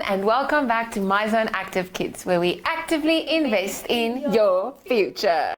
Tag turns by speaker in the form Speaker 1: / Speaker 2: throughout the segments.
Speaker 1: and welcome back to My Zone Active Kids, where we actively invest in your future.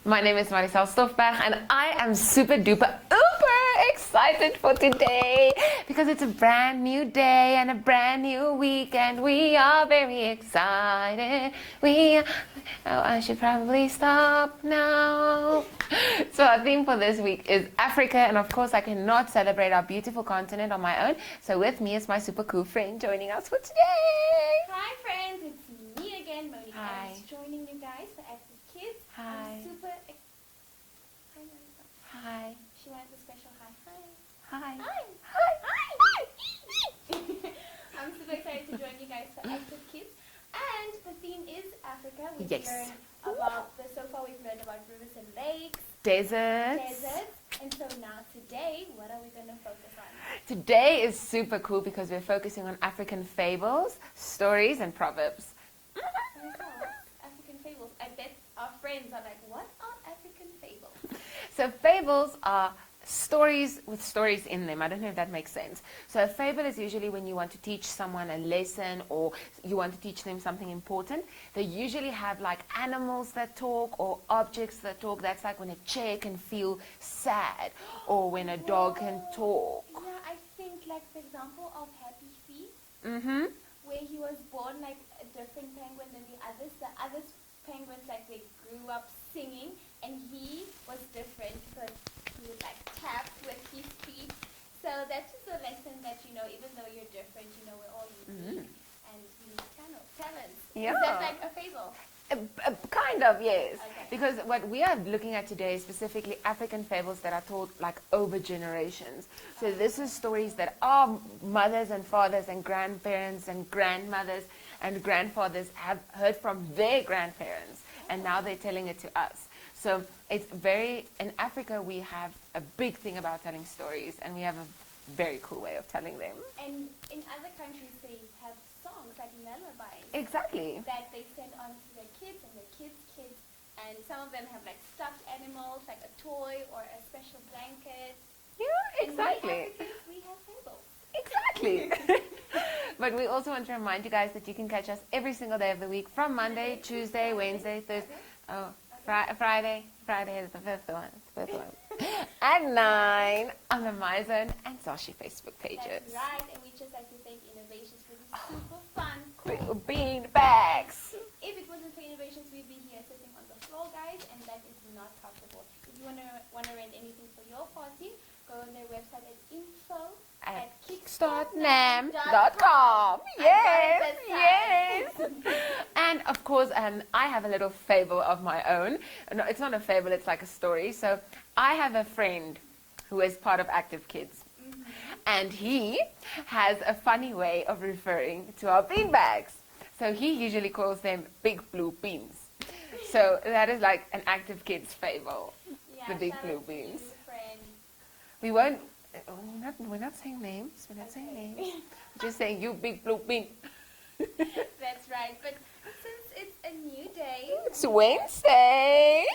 Speaker 1: My name is Marisol Stoffberg and I am super duper uber excited for today because it's a brand new day and a brand new week and we are very excited. I should probably stop now. So our theme for this week is Africa, and of course I cannot celebrate our beautiful continent on my own. So with me is my super cool friend joining us for today.
Speaker 2: Hi friends, it's me again, Monica.
Speaker 1: Hi.
Speaker 2: I'm joining you guys for Active Kids.
Speaker 1: Hi.
Speaker 2: I'm super Hi, Monica.
Speaker 1: Hi.
Speaker 2: She wants a special hi.
Speaker 1: Hi.
Speaker 2: Hi. I'm super excited to join you guys for Active Kids. And the theme is Africa. We've
Speaker 1: Yes.
Speaker 2: so far we've learned about rivers and lakes,
Speaker 1: Deserts.
Speaker 2: and so now today, what are we going to focus on?
Speaker 1: Today is super cool because we're focusing on African fables, stories, and proverbs.
Speaker 2: African fables. I bet our friends are like, what are African fables?
Speaker 1: So fables are stories with stories in them. I don't know if that makes sense. So a fable is usually when you want to teach someone a lesson or you want to teach them something important. They usually have like animals that talk or objects that talk. That's like when a chair can feel sad or when a dog can talk.
Speaker 2: Yeah, I think like the example of Happy Feet,
Speaker 1: Mm-hmm.
Speaker 2: where he was born like a different penguin than the others. The others penguins like they grew up singing, and he was different because he would like tap with his feet. So that's just a lesson that even though you're different, we're all unique and unique talents.
Speaker 1: Yeah.
Speaker 2: Is that like a fable?
Speaker 1: Kind of, yes.
Speaker 2: Okay.
Speaker 1: Because what we are looking at today is specifically African fables that are told like over generations. So this is stories that our mothers and fathers and grandparents and grandmothers and grandfathers have heard from their grandparents, and now they're telling it to us. So it's in Africa we have a big thing about telling stories, and we have a very cool way of telling them.
Speaker 2: And in other countries they have songs like lullabies.
Speaker 1: Exactly.
Speaker 2: That they send on to their kids and their kids' kids, and some of them have like stuffed animals, like a toy or a special blanket.
Speaker 1: Yeah, exactly.
Speaker 2: And we Africans, we have fables.
Speaker 1: Exactly. But we also want to remind you guys that you can catch us every single day of the week from Monday, Tuesday, Wednesday, Thursday, Friday. Friday is the fifth one. At 9 on the My Zone and Zoshy Facebook pages.
Speaker 2: That's right, and we just like to thank Innovations for this super fun, cool.
Speaker 1: Bean bags.
Speaker 2: If it wasn't for Innovations, we'd be here sitting on the floor, guys, and that is not possible. If you wanna rent anything for your party, go on their website at
Speaker 1: info@kickstartnam.com. Yes. And of course, I have a little fable of my own. No, it's not a fable, it's like a story. So I have a friend who is part of Active Kids. And he has a funny way of referring to our bean bags. So he usually calls them big blue beans. So that is like an Active Kids fable.
Speaker 2: Yeah,
Speaker 1: The big
Speaker 2: shout
Speaker 1: blue
Speaker 2: out to you,
Speaker 1: beans.
Speaker 2: friend.
Speaker 1: We won't. We're not saying names. We're not saying names. We're just saying you big blue bean.
Speaker 2: That's right. But since it's a new day,
Speaker 1: It's Wednesday.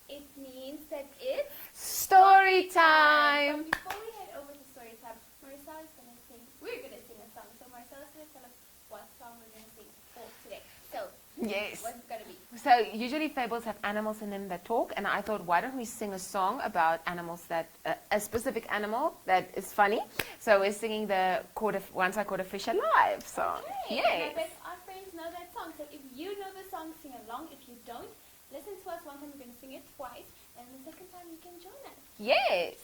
Speaker 2: it means that it's
Speaker 1: Story time.
Speaker 2: But before we head over to story time, Marisol is gonna sing. We're gonna sing a song. So Marisol is gonna tell us what song we're gonna sing for today. So
Speaker 1: Yes.
Speaker 2: what's it gonna be?
Speaker 1: So usually fables have animals in them that talk, and I thought, why don't we sing a song about animals that a specific animal that is funny? So we're singing the Once I Caught a Fish Alive song.
Speaker 2: Okay.
Speaker 1: Yes.
Speaker 2: And I bet our friends know that song. So if you know the song, sing along. If you don't, listen to us one time. We're gonna sing it twice, and the second time you can join us.
Speaker 1: Yes.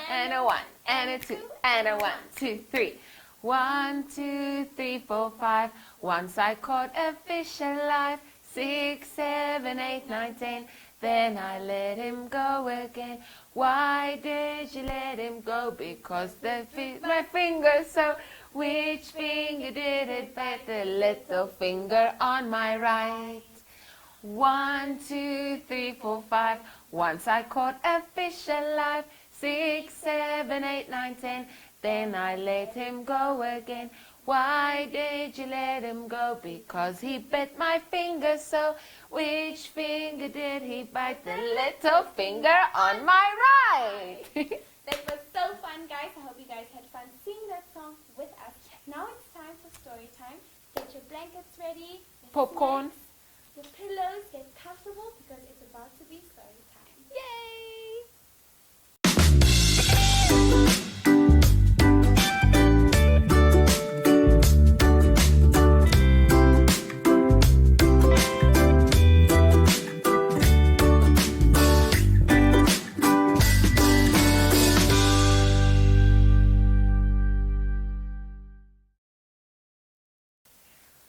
Speaker 1: And a 1, and a 2, and a 1, 2, 3. 1, 2, 3, 4, 5. Once I caught a fish alive. 6, 7, 8, 9, 10. Then I let him go again. Why did you let him go? Because they fit my finger so. Which finger did it bite? The little finger on my right. 1, 2, 3, 4, 5. Once I caught a fish alive. 6, 7, 8, 9, 10. Then I let him go again. Why did you let him go? Because he bit my finger so. Which finger did he bite? The little finger on my right.
Speaker 2: That was so fun, guys. I hope you guys had fun singing that song with us. Now it's time for story time. Get your blankets ready, your
Speaker 1: Popcorn.
Speaker 2: snacks, your pillows, get comfortable because it's about to be story time.
Speaker 1: Yay!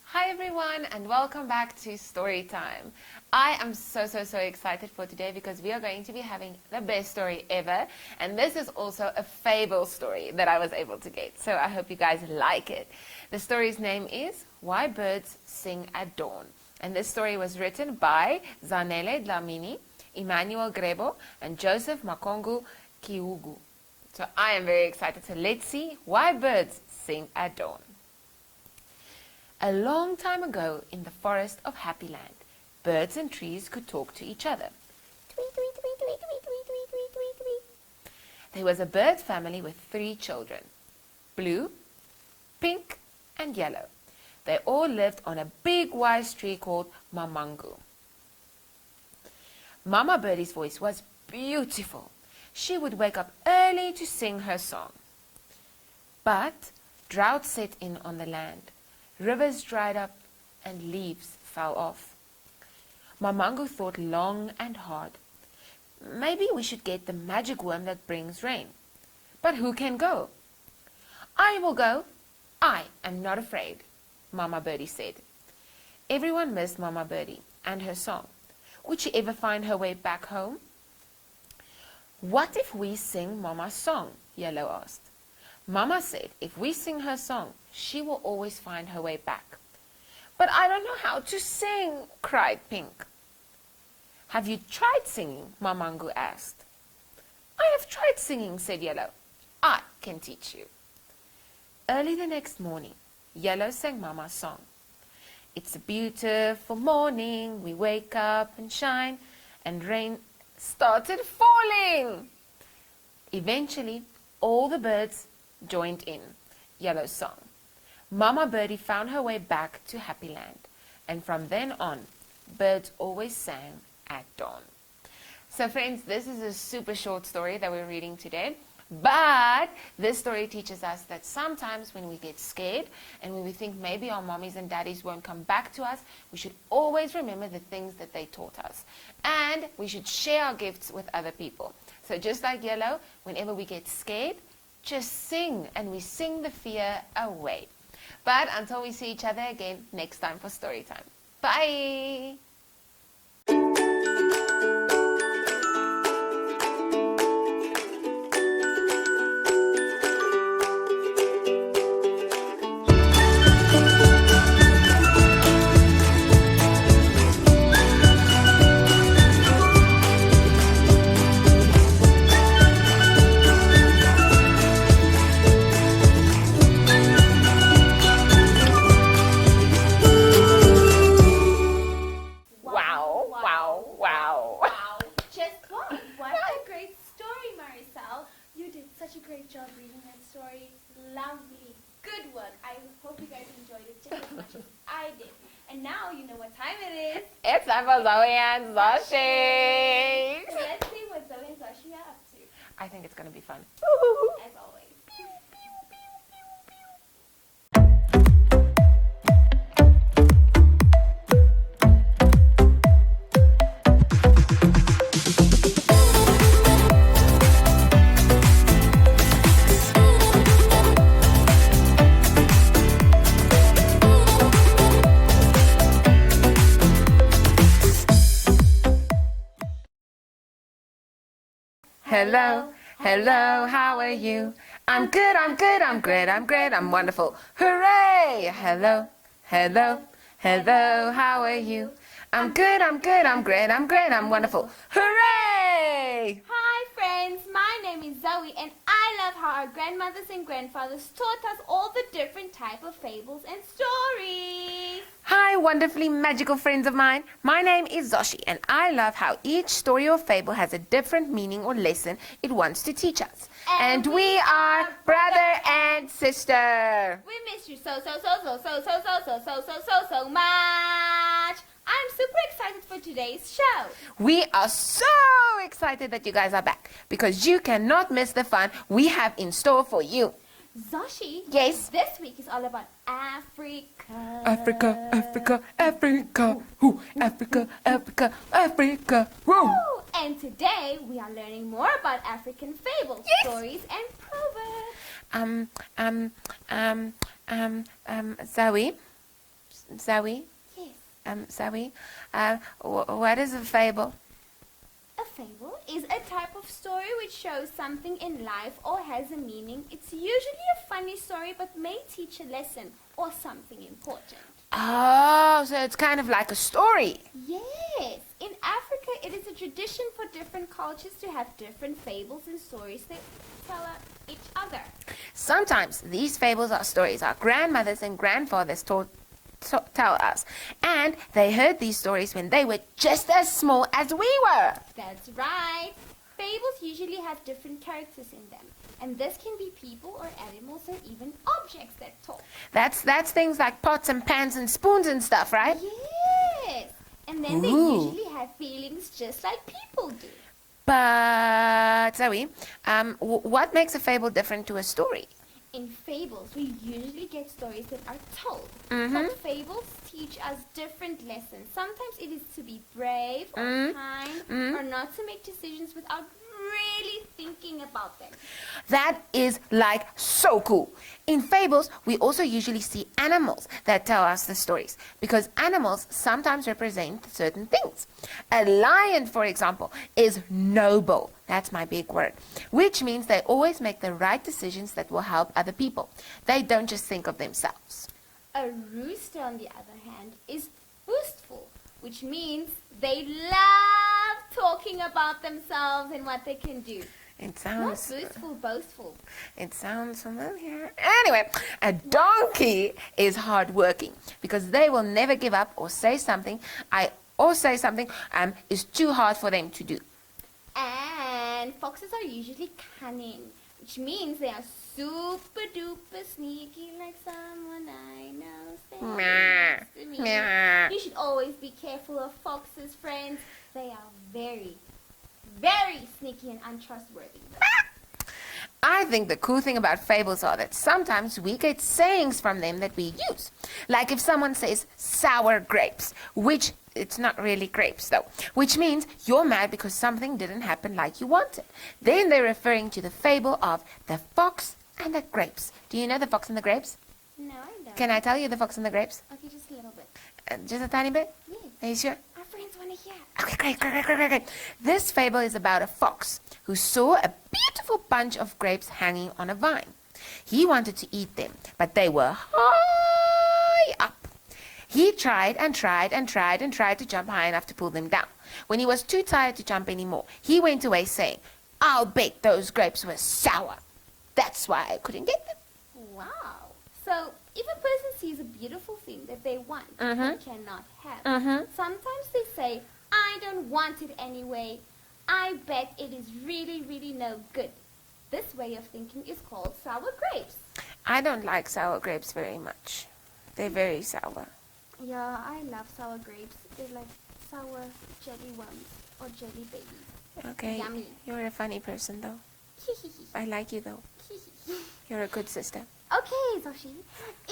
Speaker 1: Hi everyone and welcome back to Story Time. I am so excited for today because we are going to be having the best story ever, and this is also a fable story that I was able to get, so I hope you guys like it. The story's name is Why Birds Sing at Dawn, and this story was written by Zanele Dlamini, Emmanuel Grebo, and Joseph Makongu Kiugu. So I am very excited, so let's see why birds sing at dawn. A long time ago in the forest of Happy Land, birds and trees could talk to each other. Tweet, tweet, tweet, tweet, tweet, tweet, tweet, tweet, tweet, tweet. There was a bird family with 3 children, blue, pink, and yellow. They all lived on a big wise tree called Mamangu. Mama Birdie's voice was beautiful. She would wake up early to sing her song. But drought set in on the land. Rivers dried up and leaves fell off. Mamangu thought long and hard. Maybe we should get the magic worm that brings rain. But who can go? I will go. I am not afraid, Mama Birdie said. Everyone missed Mama Birdie and her song. Would she ever find her way back home? What if we sing Mama's song? Yellow asked. Mama said if we sing her song, she will always find her way back. But I don't know how to sing, cried Pink. Have you tried singing? Mamangu asked. I have tried singing, said Yellow. I can teach you. Early the next morning, Yellow sang Mama's song. It's a beautiful morning, we wake up and shine, and rain started falling. Eventually, all the birds joined in Yellow's song. Mama Birdie found her way back to Happy Land, and from then on, birds always sang at dawn. So friends, this is a super short story that we're reading today, but this story teaches us that sometimes when we get scared and when we think maybe our mommies and daddies won't come back to us, we should always remember the things that they taught us, and we should share our gifts with other people. So just like Yellow, whenever we get scared, just sing, and we sing the fear away. But until we see each other again next time for story time. Bye!
Speaker 2: Great job reading that story. Lovely. Good work. I hope you guys enjoyed it just as much as I did. And now you know what time it is.
Speaker 1: It's time for Zoey and Zoshy.
Speaker 2: So let's see what Zoey and Zoshy are up to.
Speaker 1: I think it's going to be fun.
Speaker 2: As always.
Speaker 1: hello, hello, how are you? I'm good, I'm good, I'm great, I'm great, I'm wonderful. Hooray! Hello, hello, hello, how are you? I'm good, I'm good, I'm great, I'm great, I'm wonderful. Hooray!
Speaker 2: Hi friends, my name is Zoe and I love how our grandmothers and grandfathers taught us all the different type of fables and stories.
Speaker 1: Hi, wonderfully magical friends of mine. My name is Zoshy, and I love how each story or fable has a different meaning or lesson it wants to teach us. And we are brother and sister.
Speaker 2: We miss you so much. I'm super excited for today's show.
Speaker 1: We are so excited that you guys are back because you cannot miss the fun we have in store for you.
Speaker 2: Zoshi,
Speaker 1: Yes?
Speaker 2: this week is all about Africa.
Speaker 1: Africa, Africa, Africa. Ooh, Africa, Africa, Africa. Woo!
Speaker 2: Ooh, and today we are learning more about African fables,
Speaker 1: Yes.
Speaker 2: stories, and proverbs.
Speaker 1: Zoe? Zoe?
Speaker 2: Yes.
Speaker 1: Zoe? What is a fable?
Speaker 2: A fable is a type of story which shows something in life or has a meaning. It's usually a funny story but may teach a lesson or something important.
Speaker 1: Oh, so it's kind of like a story.
Speaker 2: Yes. In Africa, it is a tradition for different cultures to have different fables and stories they tell each other.
Speaker 1: Sometimes these fables are stories our grandmothers and grandfathers tell us. And they heard these stories when they were just as small as we were.
Speaker 2: That's right. Fables usually have different characters in them. And this can be people or animals or even objects that talk.
Speaker 1: That's things like pots and pans and spoons and stuff, right?
Speaker 2: Yes. And then they
Speaker 1: Ooh.
Speaker 2: usually have feelings just like people do.
Speaker 1: But, Zoe, what makes a fable different to a story?
Speaker 2: In fables, we usually get stories that are told.
Speaker 1: Mhm.
Speaker 2: But fables teach us different lessons. Sometimes it is to be brave or kind or not to make decisions without really thinking about them.
Speaker 1: That is like so cool. In fables, we also usually see animals that tell us the stories because animals sometimes represent certain things. A lion, for example, is noble. That's my big word. Which means they always make the right decisions that will help other people. They don't just think of themselves.
Speaker 2: A rooster, on the other hand, is boastful, which means they love talking about themselves and what they can do.
Speaker 1: It
Speaker 2: Not
Speaker 1: sounds
Speaker 2: boastful.
Speaker 1: It sounds familiar. Anyway, a donkey is hardworking because they will never give up or say something is too hard for them to do.
Speaker 2: And foxes are usually cunning, which means they are super duper sneaky like someone I know standing next to me.
Speaker 1: Meow.
Speaker 2: You should always be careful of foxes, friends. They are very, very sneaky and untrustworthy.
Speaker 1: I think the cool thing about fables are that sometimes we get sayings from them that we use. Like if someone says sour grapes, which it's not really grapes though, which means you're mad because something didn't happen like you wanted. Then they're referring to the fable of the fox and the grapes. Do you know the fox and the grapes?
Speaker 2: No, I don't.
Speaker 1: Can I tell you the fox and the grapes?
Speaker 2: Okay, just a little bit.
Speaker 1: Just a tiny bit?
Speaker 2: Yes.
Speaker 1: Are you sure?
Speaker 2: Our friends want to hear.
Speaker 1: Okay, great. This fable is about a fox who saw a beautiful bunch of grapes hanging on a vine. He wanted to eat them, but they were high up. He tried to jump high enough to pull them down. When he was too tired to jump anymore, he went away saying, "I'll bet those grapes were sour. That's why I couldn't get them."
Speaker 2: Wow. So if a person sees a beautiful thing that they want but cannot have, sometimes they say, "I don't want it anyway. I bet it is really, really no good." This way of thinking is called sour grapes.
Speaker 1: I don't like sour grapes very much. They're very sour.
Speaker 2: Yeah, I love sour grapes. They're like sour jelly worms or jelly babies.
Speaker 1: Okay,
Speaker 2: Yummy.
Speaker 1: you're a funny person though. I like you though. You're a good sister.
Speaker 2: Okay, Zoshi.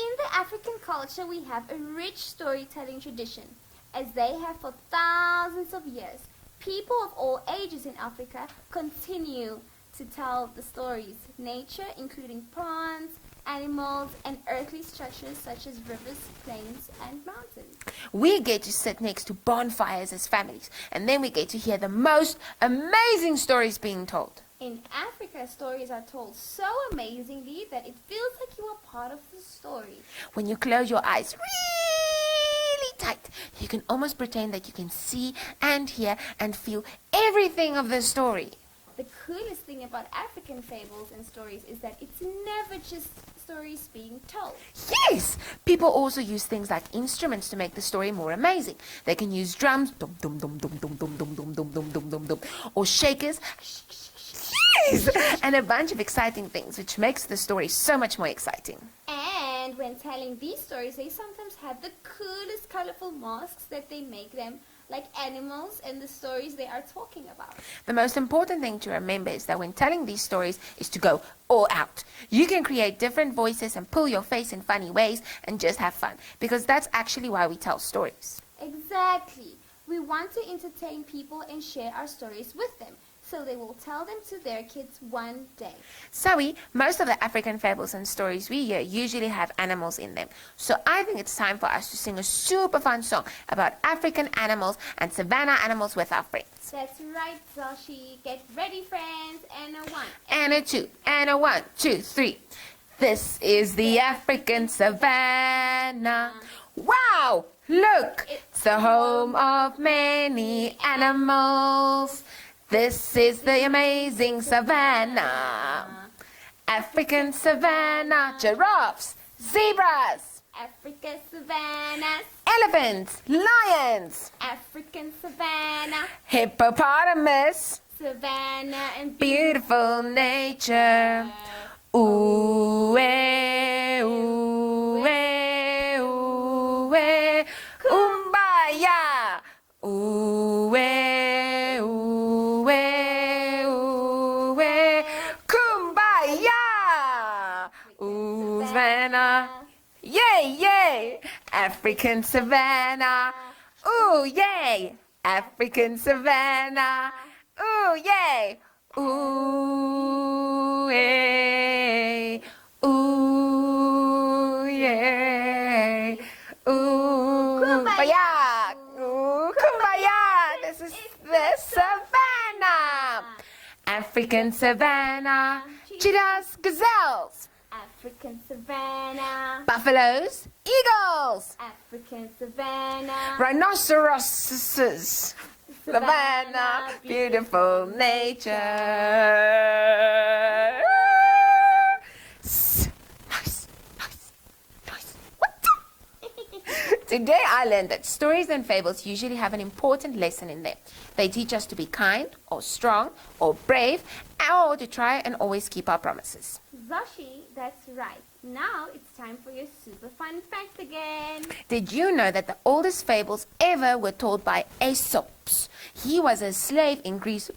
Speaker 2: In the African culture, we have a rich storytelling tradition, as they have for thousands of years. People of all ages in Africa continue to tell the stories. Nature, including plants, animals, and earthly structures such as rivers, plains, and mountains.
Speaker 1: We get to sit next to bonfires as families, and then we get to hear the most amazing stories being told.
Speaker 2: In Africa, stories are told so amazingly that it feels like you are part of the story.
Speaker 1: When you close your eyes really tight, you can almost pretend that you can see and hear and feel everything of the story.
Speaker 2: The coolest thing about African fables and stories is that it's never just stories being told.
Speaker 1: Yes! People also use things like instruments to make the story more amazing. They can use drums, dum dum dum dum dum dum dum dum dum dum dum dum dum, or shakers, yes! And a bunch of exciting things, which makes the story so much more exciting.
Speaker 2: And when telling these stories, they sometimes have the coolest colorful masks that they make them like animals and the stories they are talking about.
Speaker 1: The most important thing to remember is that when telling these stories is to go all out. You can create different voices and pull your face in funny ways and just have fun, because that's actually why we tell stories.
Speaker 2: Exactly. We want to entertain people and share our stories with them, so they will tell them to their kids one day.
Speaker 1: Zoe, most of the African fables and stories we hear usually have animals in them. So I think it's time for us to sing a super fun song about African animals and savanna animals with our friends.
Speaker 2: That's right, Zoshy. Get ready, friends. And a 1.
Speaker 1: And a 2, and a 1, 2, 3. This is the African savanna. Wow! Look! It's the home of many animals. This is the amazing savanna. African savanna, giraffes, zebras,
Speaker 2: African savannas,
Speaker 1: elephants, lions,
Speaker 2: African savanna,
Speaker 1: hippopotamus,
Speaker 2: savanna and
Speaker 1: beautiful nature. Ooh, eh, ooh, eh, ooh, eh, kumbaya. Ooh, eh, ooh, eh, ooh, eh, kumbaya. Ooh, savannah. Yay, yay, African savanna. Ooh, yay, African savanna. Ooh, yay. Ooh, yay. Ooh, yay. Ooh, kumbaya. Ooh, kumbaya. This is the savannah. African savanna. Cheetahs, gazelles.
Speaker 2: African savanna,
Speaker 1: Buffaloes, eagles,
Speaker 2: African savanna,
Speaker 1: rhinoceroses, savanna, beautiful nature. Nice, nice, nice. What? Today I learned that stories and fables usually have an important lesson in them. They teach us to be kind, or strong, or brave, or to try and always keep our promises.
Speaker 2: Zoshy, that's right. Now it's time for your super fun fact again.
Speaker 1: Did you know that the oldest fables ever were told by Aesop's? He was a slave in Greece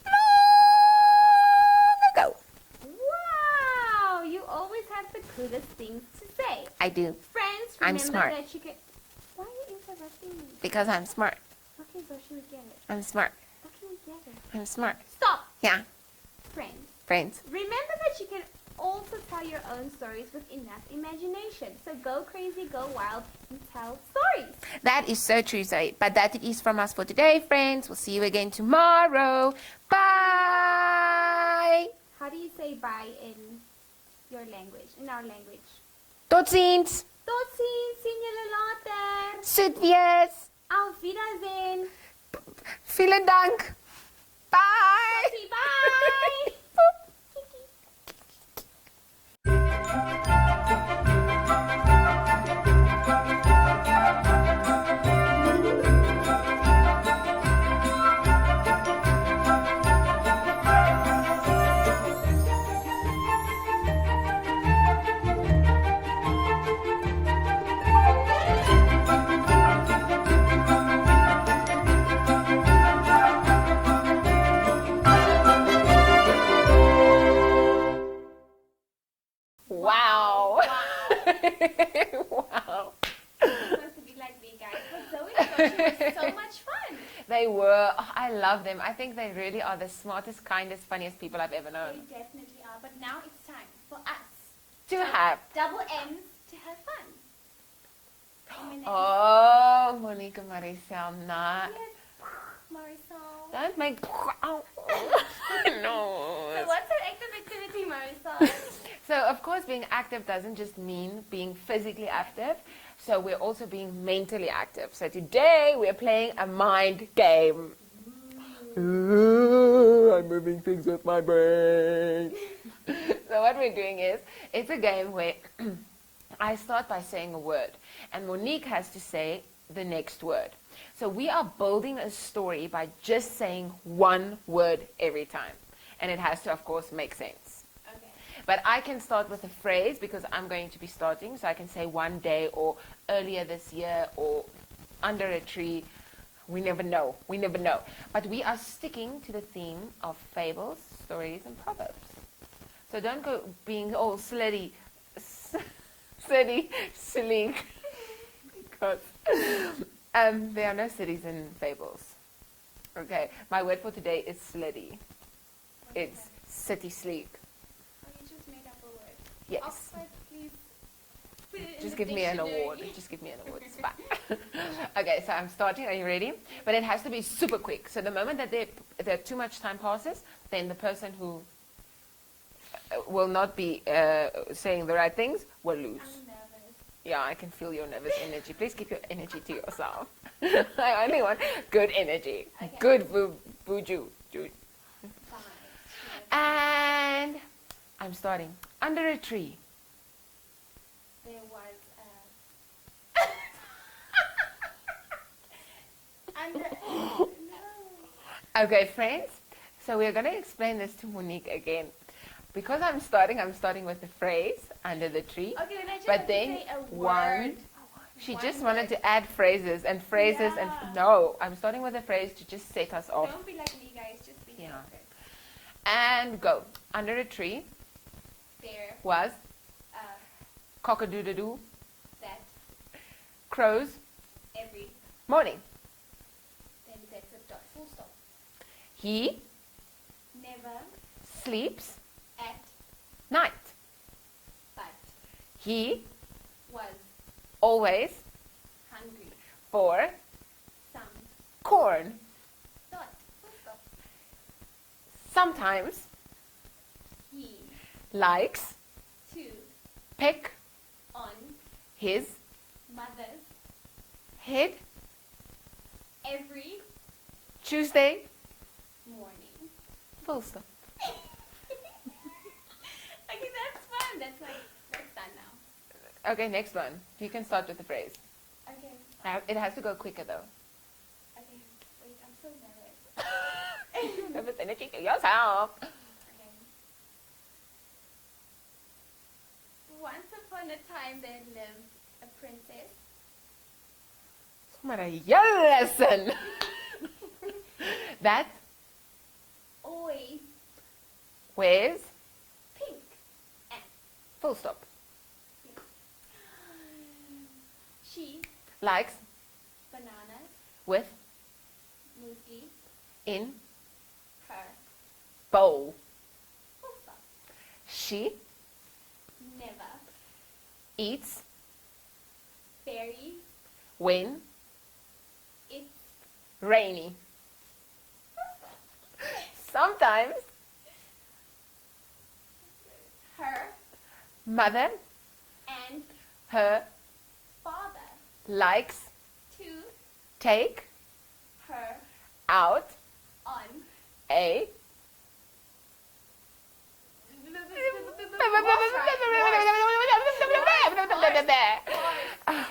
Speaker 1: long ago.
Speaker 2: Wow, you always have the coolest things to say.
Speaker 1: I do,
Speaker 2: Friends,
Speaker 1: I'm
Speaker 2: remember
Speaker 1: smart.
Speaker 2: that you can... Why are you interrupting me?
Speaker 1: because I'm smart.
Speaker 2: Okay, Zoshy, we get it.
Speaker 1: I'm smart.
Speaker 2: Okay, we get it.
Speaker 1: I'm smart.
Speaker 2: Stop!
Speaker 1: Yeah,
Speaker 2: Friends,
Speaker 1: friends.
Speaker 2: remember that you can also tell your own stories with enough imagination. So go crazy, go wild, and tell stories.
Speaker 1: That is so true, Zoe. But that it is from us for today, friends. We'll see you again tomorrow. Bye!
Speaker 2: How do you say bye in your language, in our language?
Speaker 1: Tot ziens!
Speaker 2: Tot ziens, sien julle later.
Speaker 1: Soet wees!
Speaker 2: Auf Wiedersehen.
Speaker 1: Vielen Dank! Bye!
Speaker 2: Zoshy, bye.
Speaker 1: Wow!
Speaker 2: Wow.
Speaker 1: Wow!
Speaker 2: It's supposed to be like me, guys. But Zoe and Zoshy was so much fun.
Speaker 1: They were. Oh, I love them. I think they really are the smartest, kindest, funniest people I've ever known.
Speaker 2: They definitely are. But now it's time for us
Speaker 1: To have.
Speaker 2: double M's to have fun.
Speaker 1: Oh, Monica Maricel, not.
Speaker 2: Yes, Marisol.
Speaker 1: Don't make. No.
Speaker 2: So what's our Marisol.
Speaker 1: So, of course, being active doesn't just mean being physically active. So, we're also being mentally active. So, today we're playing a mind game. Ooh, I'm moving things with my brain. So, what we're doing is, it's a game where I start by saying a word, and Monique has to say the next word. So, we are building a story by just saying one word every time. And it has to, of course, make sense.
Speaker 2: Okay.
Speaker 1: But I can start with a phrase because I'm going to be starting. So I can say one day or earlier this year or under a tree. We never know. We never know. But we are sticking to the theme of fables, stories, and proverbs. So don't go being all slutty, silly. Because there are no cities in fables. Okay. My word for today is slutty. It's city sleek.
Speaker 2: Oh, you just made up a word.
Speaker 1: Yes.
Speaker 2: Oxford, please put it in
Speaker 1: Just
Speaker 2: the
Speaker 1: give me an
Speaker 2: dictionary.
Speaker 1: award. Just give me an award. It's fine. Okay, so I'm starting. Are you ready? But it has to be super quick. So the moment that there too much time passes, then the person who will not be saying the right things will lose.
Speaker 2: I'm nervous.
Speaker 1: Yeah, I can feel your nervous energy. Please keep your energy to yourself. I only want good energy.
Speaker 2: Okay.
Speaker 1: Good buju.
Speaker 2: Fine.
Speaker 1: And I'm starting. Under a tree.
Speaker 2: There was under no.
Speaker 1: Okay, friends. So we're going to explain this to Monique again. Because I'm starting with the phrase, under the tree.
Speaker 2: Okay, then I just
Speaker 1: But
Speaker 2: have to
Speaker 1: then
Speaker 2: say a
Speaker 1: one,
Speaker 2: word.
Speaker 1: she
Speaker 2: One
Speaker 1: just wanted
Speaker 2: word.
Speaker 1: to add phrases and phrases
Speaker 2: Yeah.
Speaker 1: and no, I'm starting with a phrase to just set us off.
Speaker 2: Don't be like me, guys. Just be
Speaker 1: Yeah.
Speaker 2: perfect.
Speaker 1: And go. Under a tree
Speaker 2: There,
Speaker 1: was
Speaker 2: uh,
Speaker 1: cock-a-doodle-doo,
Speaker 2: that,
Speaker 1: crows,
Speaker 2: every,
Speaker 1: morning.
Speaker 2: then that's a dot. Full stop.
Speaker 1: He
Speaker 2: Never,
Speaker 1: sleeps
Speaker 2: at,
Speaker 1: night.
Speaker 2: but,
Speaker 1: He
Speaker 2: was,
Speaker 1: always
Speaker 2: hungry.
Speaker 1: for
Speaker 2: Some,
Speaker 1: corn.
Speaker 2: dot. Full stop.
Speaker 1: Sometimes
Speaker 2: He,
Speaker 1: likes
Speaker 2: to,
Speaker 1: pick
Speaker 2: on,
Speaker 1: his
Speaker 2: mother's,
Speaker 1: head
Speaker 2: every
Speaker 1: Tuesday.
Speaker 2: morning.
Speaker 1: Full stop.
Speaker 2: Okay, that's fun. That's done now.
Speaker 1: Okay, next one. You can start with the phrase.
Speaker 2: Okay.
Speaker 1: It has to go quicker though.
Speaker 2: Okay. Wait, I'm so nervous.
Speaker 1: Nervous energy to yourself.
Speaker 2: Okay. Once upon a time there lived a princess.
Speaker 1: Somebody listen. That
Speaker 2: Always
Speaker 1: wears
Speaker 2: pink and
Speaker 1: full stop.
Speaker 2: she
Speaker 1: Likes
Speaker 2: bananas,
Speaker 1: with
Speaker 2: muesli,
Speaker 1: in
Speaker 2: her.
Speaker 1: bowl.
Speaker 2: Full stop.
Speaker 1: She
Speaker 2: Never
Speaker 1: eats
Speaker 2: berries.
Speaker 1: when
Speaker 2: It's
Speaker 1: rainy. Sometimes
Speaker 2: her
Speaker 1: mother,
Speaker 2: and
Speaker 1: her
Speaker 2: father
Speaker 1: likes
Speaker 2: to
Speaker 1: take
Speaker 2: her
Speaker 1: out
Speaker 2: on
Speaker 1: a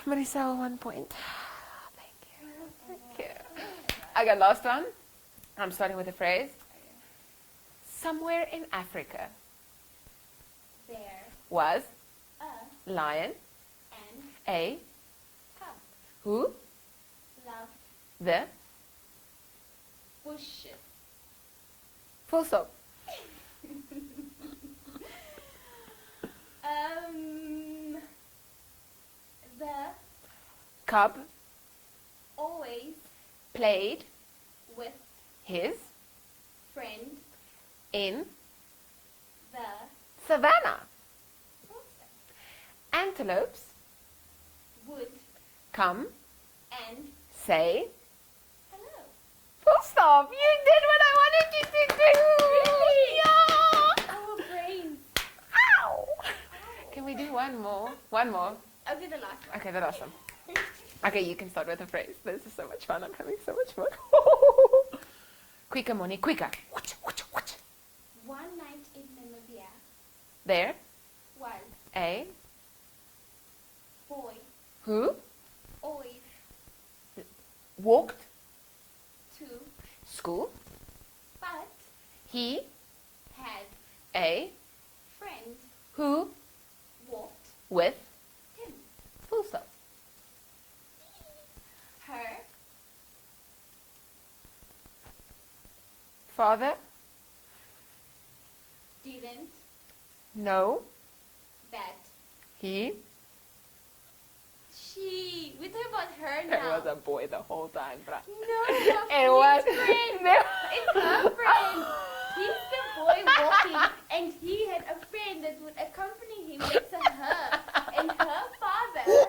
Speaker 1: Marisol, 1 point. Thank you. Thank you. Okay, last one. I'm starting with a phrase. Somewhere in Africa
Speaker 2: there
Speaker 1: was
Speaker 2: a
Speaker 1: lion,
Speaker 2: and
Speaker 1: a
Speaker 2: cub
Speaker 1: who
Speaker 2: loved
Speaker 1: the
Speaker 2: bushes.
Speaker 1: full stop.
Speaker 2: The
Speaker 1: Cub
Speaker 2: always
Speaker 1: played
Speaker 2: with
Speaker 1: his
Speaker 2: friend
Speaker 1: in
Speaker 2: the
Speaker 1: savannah. Antelopes
Speaker 2: would
Speaker 1: come
Speaker 2: and
Speaker 1: say
Speaker 2: hello.
Speaker 1: full stop. You did what I wanted you to do.
Speaker 2: Really?
Speaker 1: Yeah.
Speaker 2: Our brains.
Speaker 1: one more. One more.
Speaker 2: Okay, the last one.
Speaker 1: Okay, the last one. Okay, you can start with a phrase. This is so much fun. I'm having so much fun. Quicker, Moni, quicker.
Speaker 2: One night in Namibia
Speaker 1: There,
Speaker 2: was
Speaker 1: a,
Speaker 2: boy
Speaker 1: who,
Speaker 2: always
Speaker 1: walked,
Speaker 2: to
Speaker 1: school.
Speaker 2: but
Speaker 1: He,
Speaker 2: had
Speaker 1: a,
Speaker 2: friend
Speaker 1: who,
Speaker 2: walked
Speaker 1: with,
Speaker 2: him.
Speaker 1: full stop.
Speaker 2: Her
Speaker 1: Father,
Speaker 2: didn't
Speaker 1: no,
Speaker 2: that
Speaker 1: he.
Speaker 2: she. We talk about her
Speaker 1: It
Speaker 2: now.
Speaker 1: was a boy the whole time, bruh.
Speaker 2: No,
Speaker 1: It was.
Speaker 2: friend.
Speaker 1: No.
Speaker 2: It's her friend. He's the boy walking, and he had a friend that would accompany him next to her and her father.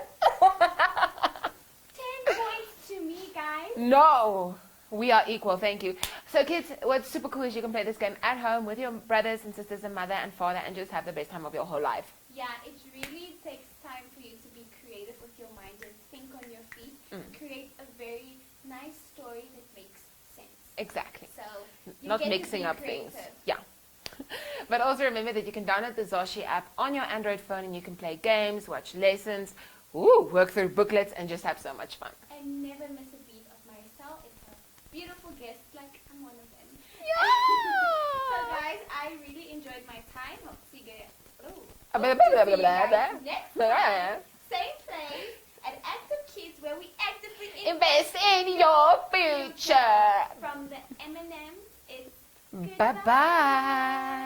Speaker 2: 10 points to me, guys.
Speaker 1: No, we are equal. Thank you. So, kids, what's super cool is you can play this game at home with your brothers and sisters and mother and father, and just have the best time of your whole life.
Speaker 2: Yeah, it really takes time for you to be creative with your mind and think on your feet. Create a very nice story that makes sense.
Speaker 1: Exactly.
Speaker 2: So you
Speaker 1: Not
Speaker 2: get to
Speaker 1: mixing
Speaker 2: be
Speaker 1: up
Speaker 2: creative.
Speaker 1: things. Yeah. But also remember that you can download the Zoshy app on your Android phone, and you can play games, watch lessons, work through booklets, and just have so much fun.
Speaker 2: And never miss a beat of Maricel. It's a beautiful guest, like I'm one of them.
Speaker 1: Yeah.
Speaker 2: So guys, I really enjoyed my time. Hope to see you guys.
Speaker 1: Blah, blah, blah, blah, blah, blah.
Speaker 2: Next
Speaker 1: Blah,
Speaker 2: time,
Speaker 1: blah.
Speaker 2: same place at Active Kids, where we actively
Speaker 1: Invest in your future.
Speaker 2: From the M&Ms, it's
Speaker 1: Bye-bye.